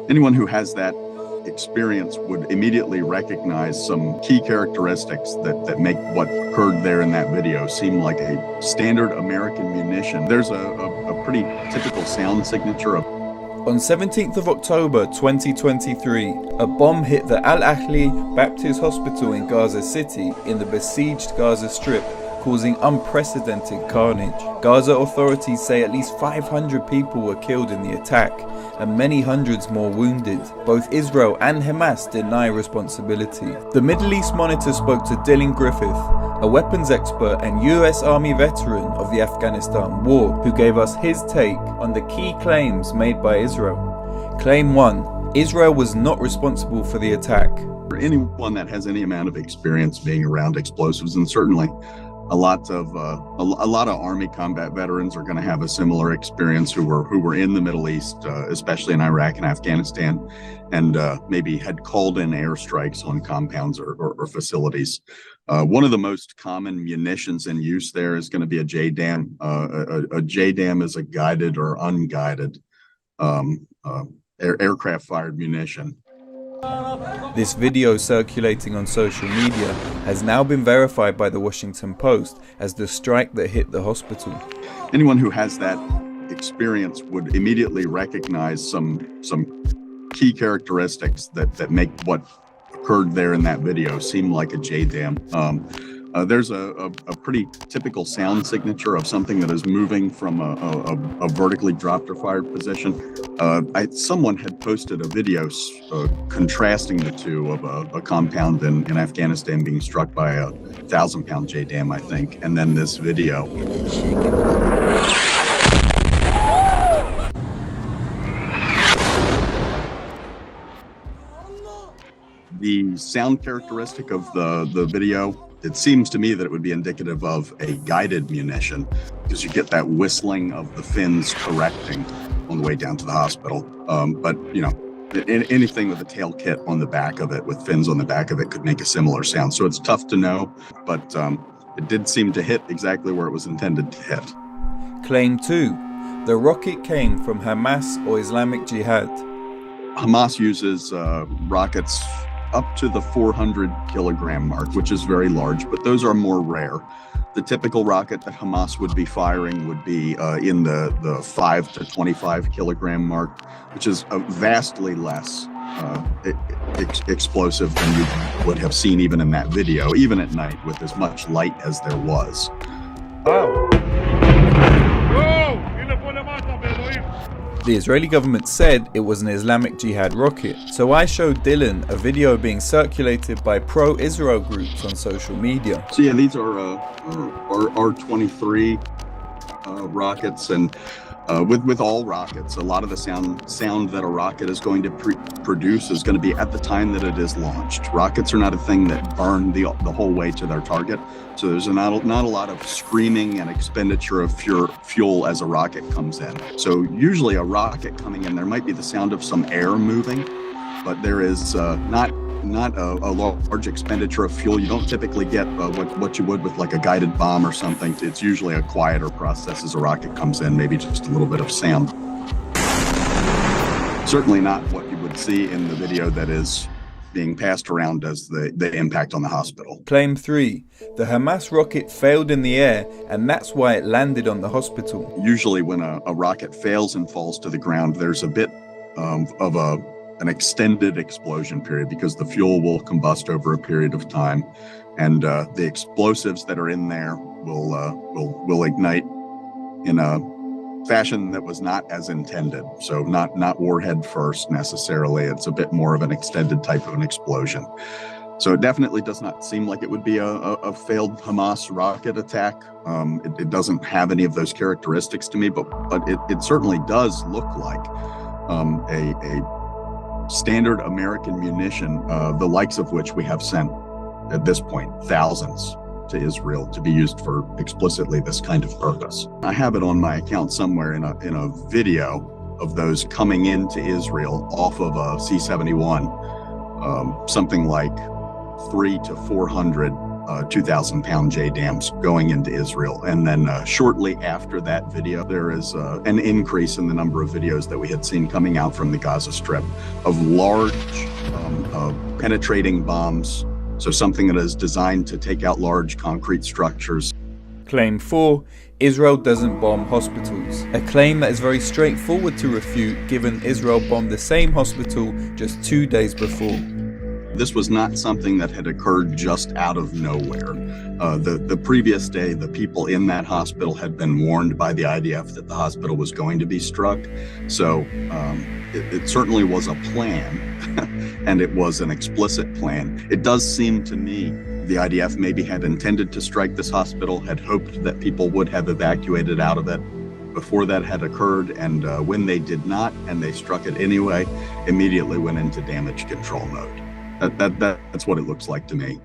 Anyone who has that experience would immediately recognize some key characteristics that make what occurred there in that video seem like a standard American munition. There's a pretty typical sound signature of. On 17th of October 2023, a bomb hit the Al-Ahli Baptist Hospital in Gaza City in the besieged Gaza Strip, causing unprecedented carnage. Gaza authorities say at least 500 people were killed in the attack and many hundreds more wounded. Both Israel and Hamas deny responsibility. The Middle East Monitor spoke to Dylan Griffith, a weapons expert and US Army veteran of the Afghanistan war, who gave us his take on the key claims made by Israel. Claim 1. Israel was not responsible for the attack. For anyone that has any amount of experience being around explosives, and certainly a lot of Army combat veterans are going to have a similar experience who were in the Middle East, especially in Iraq and Afghanistan, and maybe had called in airstrikes on compounds or facilities. One of the most common munitions in use there is going to be a JDAM. A JDAM is a guided or unguided aircraft-fired munition. This video circulating on social media has now been verified by the Washington Post as the strike that hit the hospital. Anyone who has that experience would immediately recognize some key characteristics that make what occurred there in that video seem like a JDAM. There's a pretty typical sound signature of something that is moving from a vertically dropped or fired position. Someone had posted a video contrasting the two of a compound in Afghanistan being struck by a 1,000-pound JDAM, I think, and then this video. The sound characteristic of the video, it seems to me that it would be indicative of a guided munition, because you get that whistling of the fins correcting on the way down to the hospital. But, you know, anything with a tail kit on the back of it, with fins on the back of it, could make a similar sound. So it's tough to know, but it did seem to hit exactly where it was intended to hit. Claim 2. The rocket came from Hamas or Islamic Jihad. Hamas uses rockets up to the 400 kilogram mark, which is very large, but those are more rare. The typical rocket that Hamas would be firing would be in the 5 to 25 kilogram mark, which is vastly less explosive than you would have seen even in that video, even at night with as much light as there was. Wow. The Israeli government said it was an Islamic Jihad rocket, so I showed Dylan a video being circulated by pro-Israel groups on social media. So yeah, these are R-23 rockets, and with all rockets, a lot of the sound that a rocket is going to produce is going to be at the time that it is launched. Rockets are not a thing that burn the whole way to their target, so there's not a lot of screaming and expenditure of fuel as a rocket comes in. So usually a rocket coming in, there might be the sound of some air moving, but there is not a large expenditure of fuel. You don't typically get what you would with like a guided bomb or something. It's usually a quieter process as a rocket comes in, maybe just a little bit of sound. Certainly not what you would see in the video that is being passed around as the impact on the hospital. Claim 3. The Hamas rocket failed in the air, and that's why it landed on the hospital. Usually when a rocket fails and falls to the ground, there's a bit of an extended explosion period, because the fuel will combust over a period of time, and the explosives that are in there will ignite in a fashion that was not as intended. So not warhead first necessarily. It's a bit more of an extended type of an explosion. So it definitely does not seem like it would be a failed Hamas rocket attack. It doesn't have any of those characteristics to me, but it certainly does look like a standard American munition, the likes of which we have sent at this point thousands to Israel to be used for explicitly this kind of purpose. I have it on my account somewhere in a video of those coming into Israel off of a C-71, something like 300 to 400 2,000-pound JDAMs going into Israel. And then shortly after that video, there is an increase in the number of videos that we had seen coming out from the Gaza Strip of large penetrating bombs. So something that is designed to take out large concrete structures. Claim 4. Israel doesn't bomb hospitals. A claim that is very straightforward to refute given Israel bombed the same hospital just 2 days before. This was not something that had occurred just out of nowhere. The previous day, the people in that hospital had been warned by the IDF that the hospital was going to be struck. So it certainly was a plan, and it was an explicit plan. It does seem to me the IDF maybe had intended to strike this hospital, had hoped that people would have evacuated out of it before that had occurred, and when they did not, and they struck it anyway, immediately went into damage control mode. That's what it looks like to me.